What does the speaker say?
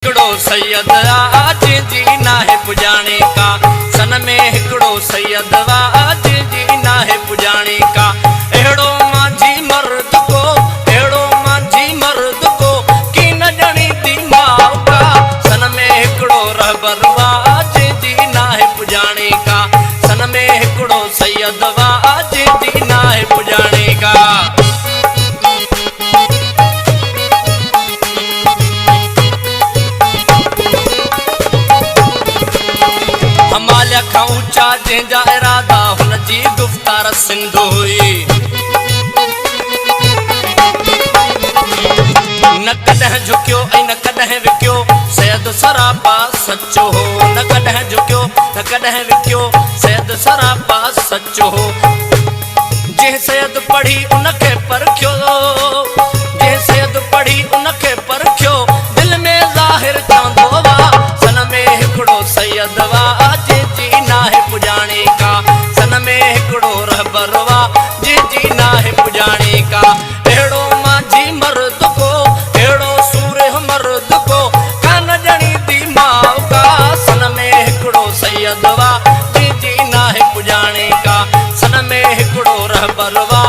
हिकड़ो सैयद आज जी ना है पुजाने का, सन में हिकड़ो सैयद आज जी ना है पुजाने का। एड़ो मांझी मर्द को, एड़ो मांझी मर्द को की न जणी थी माँ का, सन में हिकड़ो रहबर आज जी ना है पुजाने का, सन में हिकड़ो सैयद आज जी ना है पुजाने का। हमालिया खां ऊंचा जंहिंजा इरादा हुन जी गुफ़्तार सिंध हुई। न कॾहिं झुकियो ऐं न कॾहिं विकियो, सैयद सरापा सचो हो। न कॾहिं झुकियो न कॾहिं विकियो, सैयद सरापा सचो हो। जंहिं सैयद पढ़ी उनखे परखियो, जंहिं सैयद पढ़ी उनखे परखियो, दिल में ज़ाहिर चवंदो वा सन में हिकिड़ो सैयद वा जी ना है पुजाने का, सन में हिकिड़ो रहबर वा जी ना है पुजाने का। अहिड़ो मांझी मर्द को, अहिड़ो सूरह मर्द को कान ॼणी थी माउ का, सन में हिकिड़ो सैयद वा जी ना है पुजाने का, सन में हिकिड़ो रहबर वा